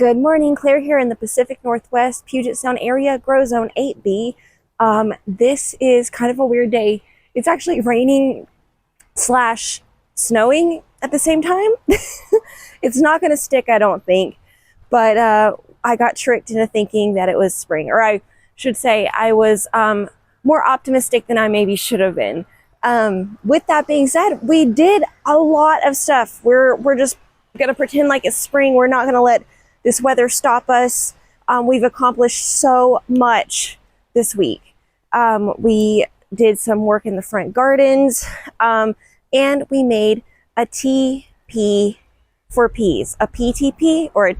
Good morning, Claire here in the Pacific Northwest, Puget Sound area, Grow Zone 8B. This is kind of a weird day. It's actually raining slash snowing at the same time. It's not going to stick, I don't think, but I got tricked into thinking that it was spring, or I should say I was more optimistic than I maybe should have been. With that being said, we did a lot of stuff. We're just going to pretend like it's spring. We're not going to let this weather stop us. We've accomplished so much this week. We did some work in the front gardens, and we made a teepee for peas, a PTP or a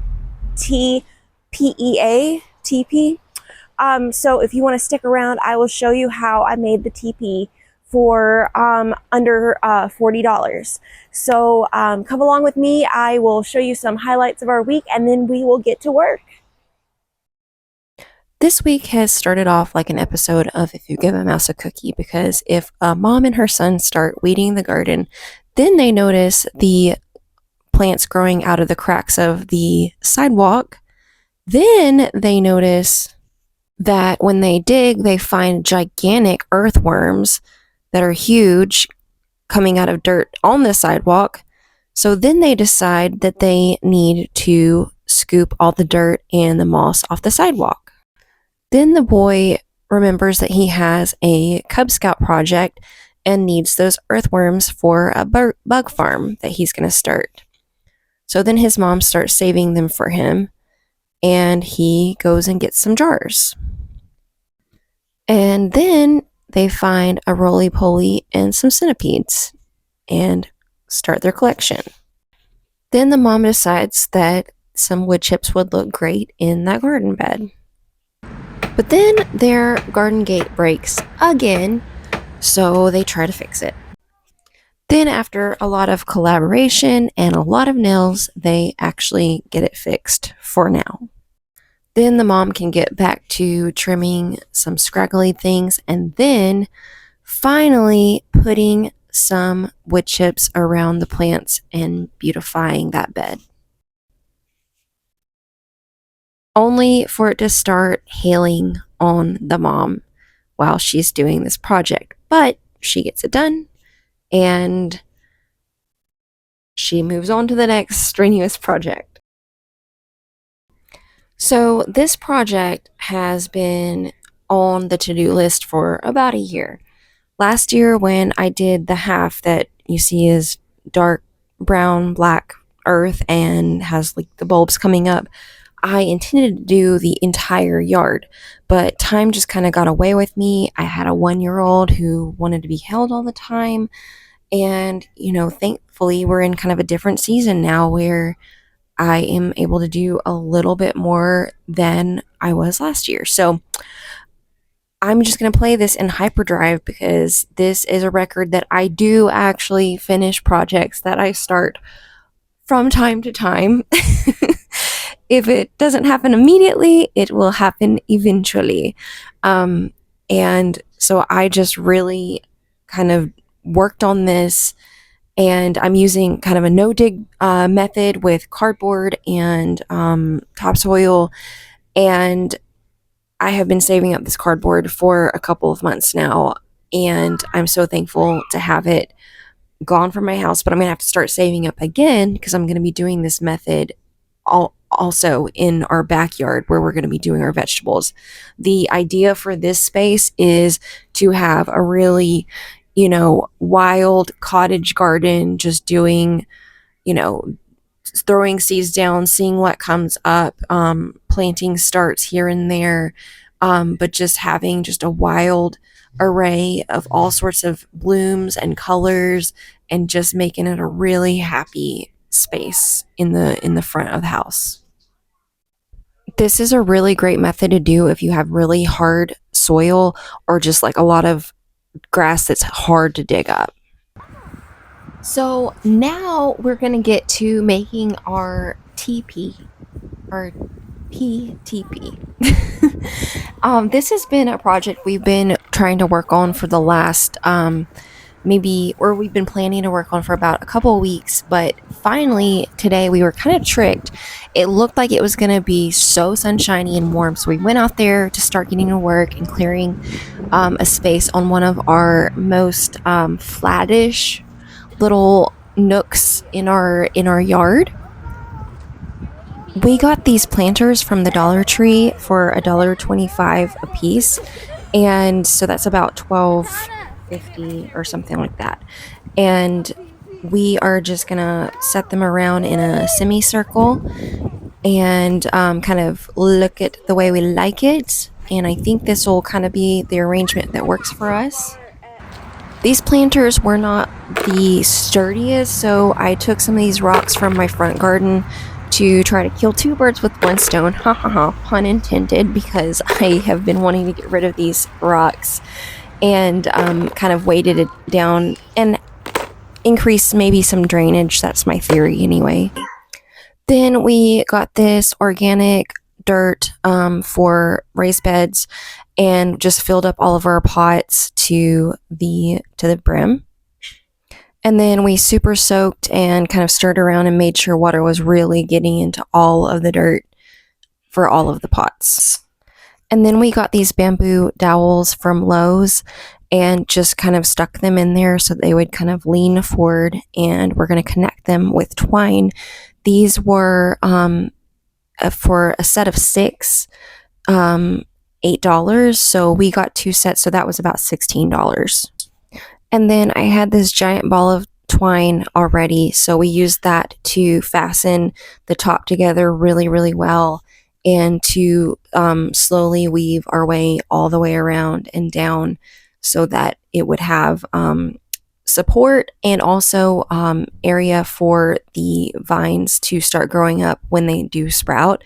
teepea, teepee. So if you want to stick around, I will show you how I made the teepee for under $40. So come along with me. I will show you some highlights of our week, and then we will get to work. This week has started off like an episode of If You Give a Mouse a Cookie, because if a mom and her son start weeding the garden, then they notice the plants growing out of the cracks of the sidewalk. Then they notice that when they dig, they find gigantic earthworms that are huge coming out of dirt on the sidewalk. So then they decide that they need to scoop all the dirt and the moss off the sidewalk. Then the boy remembers that he has a Cub Scout project and needs those earthworms for a bug farm that he's going to start. So then his mom starts saving them for him, and he goes and gets some jars. And then they find a roly-poly and some centipedes and start their collection. Then the mom decides that some wood chips would look great in that garden bed. But then their garden gate breaks again, so they try to fix it. Then after a lot of collaboration and a lot of nails, they actually get it fixed for now. Then the mom can get back to trimming some scraggly things, and then finally putting some wood chips around the plants and beautifying that bed. Only for it to start hailing on the mom while she's doing this project. But she gets it done, and she moves on to the next strenuous project. So this project has been on the to-do list for about a year. Last year, when I did the half that you see is dark brown black earth and has like the bulbs coming up, I intended to do the entire yard, but time just kind of got away with me. I had a 1-year-old who wanted to be held all the time, and thankfully we're in kind of a different season now where I am able to do a little bit more than I was last year. So I'm just going to play this in hyperdrive, because this is a record that I do actually finish projects that I start from time to time. If it doesn't happen immediately, it will happen eventually. And so I just really kind of worked on this, and I'm using kind of a no-dig method with cardboard and topsoil, and I have been saving up this cardboard for a couple of months now, and I'm so thankful to have it gone from my house. But I'm going to have to start saving up again, because I'm going to be doing this method also in our backyard where we're going to be doing our vegetables. The idea for this space is to have a really wild cottage garden, just doing, throwing seeds down, seeing what comes up, planting starts here and there, but just having just a wild array of all sorts of blooms and colors, and just making it a really happy space in the front of the house. This is a really great method to do if you have really hard soil, or just like a lot of grass that's hard to dig up. So now we're going to get to making our teepee, or PTP. This has been a project we've been trying to work on for the last maybe, or we've been planning to work on for about a couple of weeks. But finally, today we were kind of tricked. It looked like it was going to be so sunshiny and warm. So we went out there to start getting to work and clearing a space on one of our most flattish little nooks in our yard. We got these planters from the Dollar Tree for $1.25 a piece, and so that's about $12.50 or something like that. And we are just gonna set them around in a semicircle and kind of look at the way we like it. And I think this will kind of be the arrangement that works for us. These planters were not the sturdiest, so I took some of these rocks from my front garden to try to kill two birds with one stone. Ha ha ha, pun intended, because I have been wanting to get rid of these rocks and kind of weighted it down and increase maybe some drainage. That's my theory anyway. Then we got this organic dirt for raised beds and just filled up all of our pots to the brim. And then we super soaked and kind of stirred around and made sure water was really getting into all of the dirt for all of the pots. And then we got these bamboo dowels from Lowe's and just kind of stuck them in there so they would kind of lean forward, and we're going to connect them with twine. These were for a set of six, $8. So we got two sets, so that was about $16. And then I had this giant ball of twine already, so we used that to fasten the top together really, really well and to slowly weave our way all the way around and down so that it would have support and also area for the vines to start growing up when they do sprout.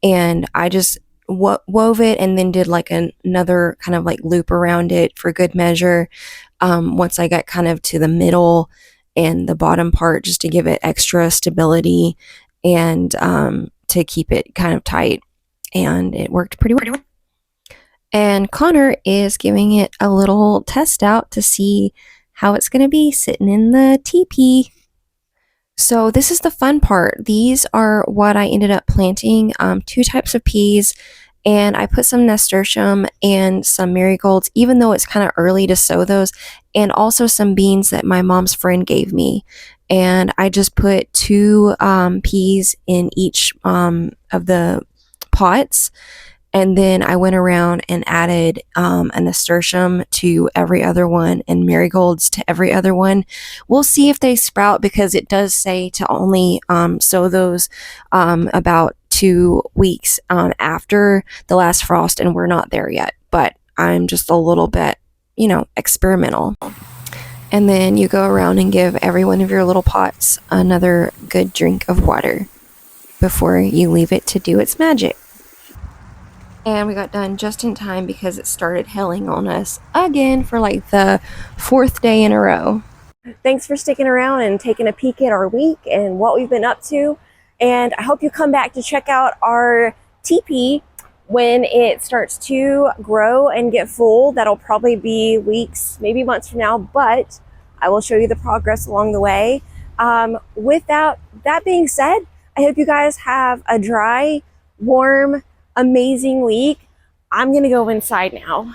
And I just wove it and then did like another kind of like loop around it for good measure once I got kind of to the middle and the bottom part, just to give it extra stability and to keep it kind of tight. And it worked pretty well. And Connor is giving it a little test out to see how it's going to be sitting in the teepee. So this is the fun part. These are what I ended up planting, two types of peas, and I put some nasturtium and some marigolds, even though it's kind of early to sow those, and also some beans that my mom's friend gave me. And I just put two peas in each of the pots. And then I went around and added a nasturtium to every other one and marigolds to every other one. We'll see if they sprout, because it does say to only sow those about 2 weeks after the last frost, and we're not there yet. But I'm just a little bit, experimental. And then you go around and give every one of your little pots another good drink of water before you leave it to do its magic. And we got done just in time because it started hailing on us again for like the 4th day in a row. Thanks for sticking around and taking a peek at our week and what we've been up to. And I hope you come back to check out our teepee when it starts to grow and get full. That'll probably be weeks, maybe months from now, but I will show you the progress along the way. With that being said, I hope you guys have a dry, warm, amazing week. I'm gonna go inside now.